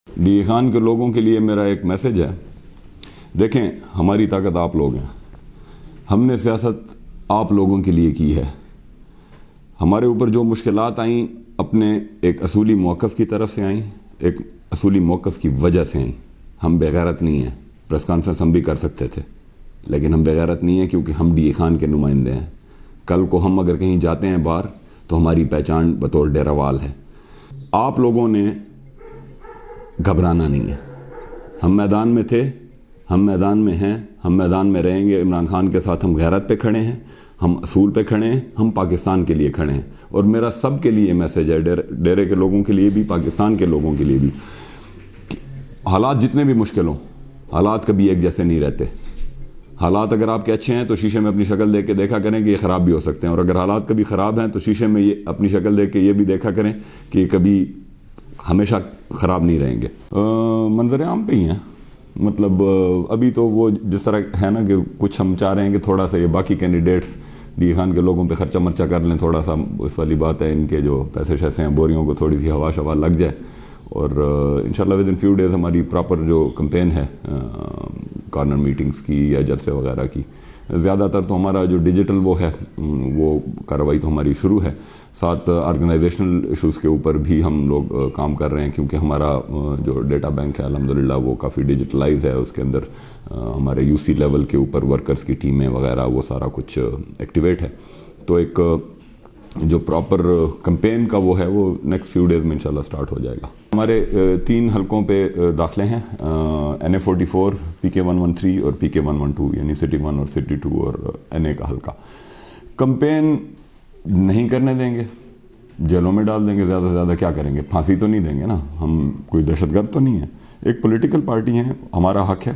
D Khan کے لوگوں کے لیے میرا ایک میسج ہے. دیکھیں، ہماری طاقت آپ لوگ ہیں. ہم نے سیاست آپ لوگوں کے لیے کی ہے. ہمارے اوپر جو مشکلات آئیں اپنے ایک اصولی موقف کی طرف سے آئیں، ایک اصولی موقف کی وجہ سے آئیں. ہم بے غیرت نہیں ہیں. پریس کانفرنس ہم بھی کر سکتے تھے، لیکن ہم بے غیرت نہیں ہیں کیونکہ ہم ڈی خان کے نمائندے ہیں. کل کو ہم اگر کہیں جاتے ہیں باہر تو ہماری پہچان بطور ڈیرہ وال ہے. آپ لوگوں نے گھبرانا نہیں ہے. ہم میدان میں تھے، ہم میدان میں ہیں، ہم میدان میں رہیں گے. عمران خان کے ساتھ ہم غیرت پہ کھڑے ہیں، ہم اصول پہ کھڑے ہیں، ہم پاکستان کے لیے کھڑے ہیں. اور میرا سب کے لیے میسج ہے، ڈیرے کے لوگوں کے لیے بھی، پاکستان کے لوگوں کے لیے بھی. حالات جتنے بھی مشکل ہوں، حالات کبھی ایک جیسے نہیں رہتے. حالات اگر آپ کے اچھے ہیں تو شیشے میں اپنی شکل دیکھ کے دیکھا کریں کہ یہ خراب بھی ہو سکتے ہیں، اور اگر حالات کبھی خراب ہیں تو شیشے میں یہ اپنی شکل دیکھ کے یہ بھی دیکھا کریں کہ یہ کبھی ہمیشہ خراب نہیں رہیں گے. منظر عام پہ ہی ہیں. مطلب ابھی تو وہ جس طرح ہے نا کہ کچھ ہم چاہ رہے ہیں کہ تھوڑا سا یہ باقی کینڈیڈیٹس ڈی خان کے لوگوں پہ خرچہ مرچہ کر لیں، تھوڑا سا اس والی بات ہے. ان کے جو پیسے شیسے ہیں، بوریوں کو تھوڑی سی ہوا شوا لگ جائے. اور انشاءاللہ ود ان فیو ڈیز ہماری پراپر جو کمپین ہے کارنر میٹنگز کی یا جلسے وغیرہ کی، زیادہ تر تو ہمارا جو ڈیجیٹل وہ ہے وہ کارروائی تو ہماری شروع ہے. ساتھ آرگنائزیشنل ایشوز کے اوپر بھی ہم لوگ کام کر رہے ہیں، کیونکہ ہمارا جو ڈیٹا بینک ہے الحمدللہ وہ کافی ڈیجیٹلائز ہے. اس کے اندر ہمارے یو سی لیول کے اوپر ورکرز کی ٹیمیں وغیرہ وہ سارا کچھ ایکٹیویٹ ہے. تو ایک جو پراپر کمپین کا وہ ہے وہ نیکسٹ فیو ڈیز میں انشاءاللہ سٹارٹ ہو جائے گا. ہمارے 3 حلقوں پہ داخلے ہیں، NA44، PK113 اور PK112، یعنی سٹی 1 اور سٹی 2 اور NA کا حلقہ. کمپین نہیں کرنے دیں گے، جیلوں میں ڈال دیں گے. زیادہ سے زیادہ کیا کریں گے؟ پھانسی تو نہیں دیں گے نا. ہم کوئی دہشت گرد تو نہیں ہیں. ایک پولیٹیکل پارٹی ہیں، ہمارا حق ہے.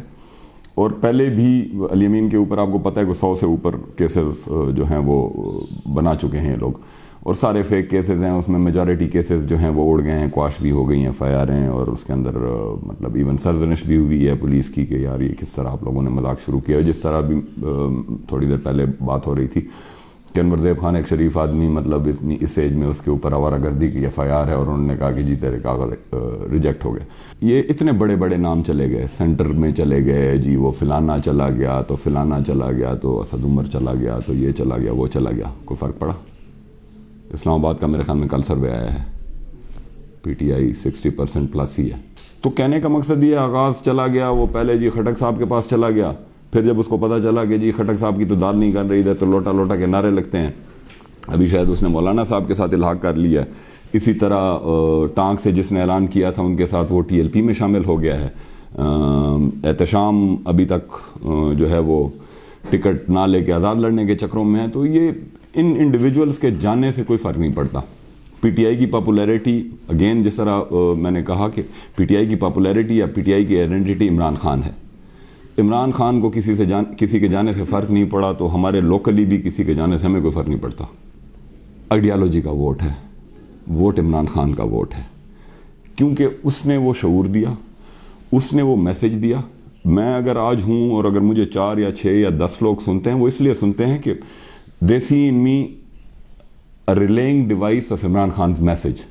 اور پہلے بھی علی امین کے اوپر آپ کو پتہ ہے کہ 100 سے اوپر کیسز جو ہیں وہ بنا چکے ہیں یہ لوگ، اور سارے فیک کیسز ہیں. اس میں میجارٹی کیسز جو ہیں وہ اڑ گئے ہیں، کوائش بھی ہو گئی ہیں، FIR ہیں، اور اس کے اندر مطلب ایون سرزنش بھی ہوئی ہے پولیس کی کہ یار یہ کس طرح آپ لوگوں نے مذاق شروع کیا. جس طرح بھی تھوڑی دیر پہلے بات ہو رہی تھی کہ انور زیب خان ایک شریف آدمی، مطلب اس ایج میں اس کے اوپر آوارہ گردی کی FIR ہے، اور انہوں نے کہا کہ جی تیرے کاغذ ریجیکٹ ہو گئے. یہ اتنے بڑے بڑے نام چلے گئے، سینٹر میں چلے گئے، جی وہ فلانا چلا گیا تو فلانا چلا گیا تو اسد عمر چلا گیا تو یہ چلا گیا وہ چلا گیا. کوئی فرق پڑا؟ اسلام آباد کا میرے خیال میں کل سروے آیا ہے، PTI 60% پلس ہی ہے. تو کہنے کا مقصد یہ آغاز چلا گیا، وہ پہلے جی خٹک صاحب کے پاس چلا گیا. پھر جب اس کو پتہ چلا کہ جی خٹک صاحب کی تو داد نہیں کر رہی ہے تو لوٹا لوٹا کے نعرے لگتے ہیں. ابھی شاید اس نے مولانا صاحب کے ساتھ الحاق کر لیا ہے. اسی طرح ٹانک سے جس نے اعلان کیا تھا ان کے ساتھ وہ TLP میں شامل ہو گیا ہے. احتشام ابھی تک جو ہے وہ ٹکٹ نہ لے کے آزاد لڑنے کے چکروں میں ہے. تو یہ ان انڈیویجولز کے جانے سے کوئی فرق نہیں پڑتا. PTI کی پاپولیرٹی، اگین جس طرح میں نے کہا کہ PTI کی پاپولیرٹی یا PTI کی آئیڈینٹی عمران خان ہے. عمران خان کو کسی کے جانے سے فرق نہیں پڑا، تو ہمارے لوکلی بھی کسی کے جانے سے ہمیں کوئی فرق نہیں پڑتا. آئیڈیالوجی کا ووٹ ہے، ووٹ عمران خان کا ووٹ ہے، کیونکہ اس نے وہ شعور دیا، اس نے وہ میسج دیا. میں اگر آج ہوں اور اگر مجھے 4 یا 6 یا 10 لوگ سنتے ہیں، وہ اس لیے سنتے ہیں کہ they see in me a relaying device of Imran خان's message.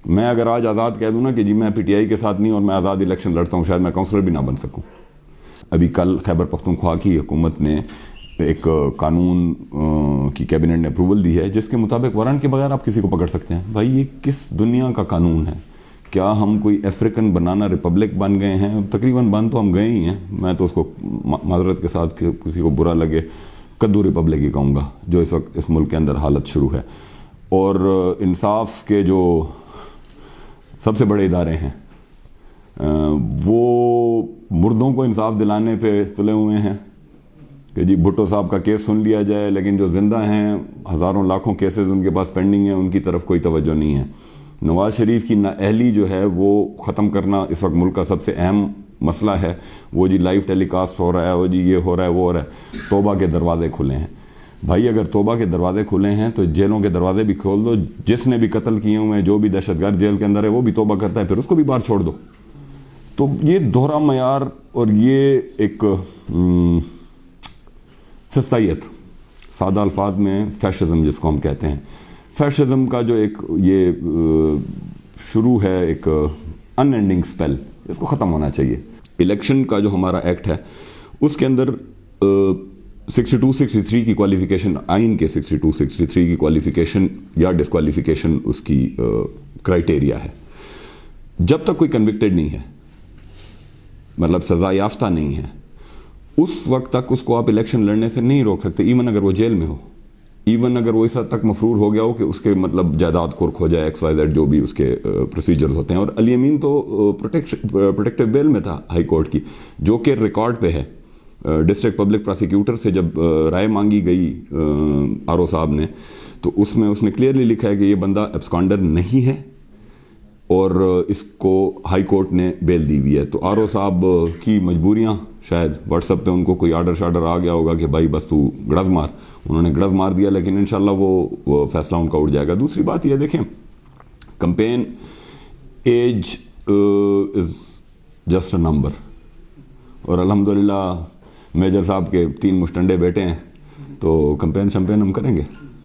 میں اگر آج آزاد کہہ دوں نا کہ جی میں PTI کے ساتھ نہیں اور میں آزاد الیکشن لڑتا ہوں، شاید میں کونسلر بھی نہ بن سکوں. ابھی کل خیبر پختونخوا کی حکومت نے ایک قانون کی کیبنٹ نے اپروول دی ہے جس کے مطابق وارنٹ کے بغیر آپ کسی کو پکڑ سکتے ہیں. بھائی یہ کس دنیا کا قانون ہے؟ کیا ہم کوئی افریقن بنانا ریپبلک بن گئے ہیں؟ تقریباً بن تو ہم گئے ہی ہیں. میں تو اس کو معذرت کے ساتھ کہ کسی کو برا لگے کدو ریپبلک ہی کہوں گا جو اس وقت اس ملک کے اندر حالت شروع ہے. اور انصاف کے جو سب سے بڑے ادارے ہیں وہ مردوں کو انصاف دلانے پہ تلے ہوئے ہیں کہ جی بھٹو صاحب کا کیس سن لیا جائے، لیکن جو زندہ ہیں ہزاروں لاکھوں کیسز ان کے پاس پینڈنگ ہیں، ان کی طرف کوئی توجہ نہیں ہے. نواز شریف کی نااہلی جو ہے وہ ختم کرنا اس وقت ملک کا سب سے اہم مسئلہ ہے. وہ جی لائیو ٹیلی کاسٹ ہو رہا ہے، وہ جی یہ ہو رہا ہے وہ ہو رہا ہے. توبہ کے دروازے کھلے ہیں بھائی. اگر توبہ کے دروازے کھلے ہیں تو جیلوں کے دروازے بھی کھول دو. جس نے بھی قتل کیے ہوئے ہیں، جو بھی دہشت گرد جیل کے اندر ہے، وہ بھی توبہ کرتا ہے، پھر اس کو بھی باہر چھوڑ دو. تو یہ دوہرا معیار اور یہ ایک فسطائیت، سادہ الفاظ میں فیشزم جس کو ہم کہتے ہیں، فیشزم کا جو ایک یہ شروع ہے ایک ان اینڈنگ اسپیل، اس کو ختم ہونا چاہیے. الیکشن کا جو ہمارا ایکٹ ہے اس کے اندر 62-63 کی کوالیفیکیشن، آئین کے 62-63 کی کوالیفیکیشن یا ڈسکوالیفیکیشن اس کی کرائٹیریا ہے. جب تک کوئی کنوکٹڈ نہیں ہے، مطلب سزا یافتہ نہیں ہے، اس وقت تک اس کو آپ الیکشن لڑنے سے نہیں روک سکتے، ایون اگر وہ جیل میں ہو، ایون اگر وہ اس حد تک مفرور ہو گیا ہو کہ اس کے مطلب جائیداد کھرک ہو جائے، XYZ جو بھی اس کے پروسیجرز ہوتے ہیں. اور علی امین تو پروٹیکٹیو بیل میں تھا ہائی کورٹ کی، جو کہ ریکارڈ پہ ہے. ڈسٹرکٹ پبلک پراسیکیوٹر سے جب رائے مانگی گئی RO صاحب نے، تو اس میں اس نے کلیئرلی لکھا ہے کہ یہ بندہ ایبسکانڈر نہیں ہے اور اس کو ہائی کورٹ نے بیل دی ہوئی ہے. تو RO صاحب کی مجبوریاں، شاید واٹس ایپ پہ ان کو کوئی آرڈر شارڈر آ گیا ہوگا کہ بھائی بس تو گڑز مار، انہوں نے گڑز مار دیا. لیکن انشاءاللہ وہ فیصلہ ان کا اٹھ جائے گا. دوسری بات یہ دیکھیں، campaign age is just a number, اور الحمدللہ میجر صاحب کے 3 مشٹنڈے بیٹے ہیں، تو کمپین شمپین ہم کریں گے.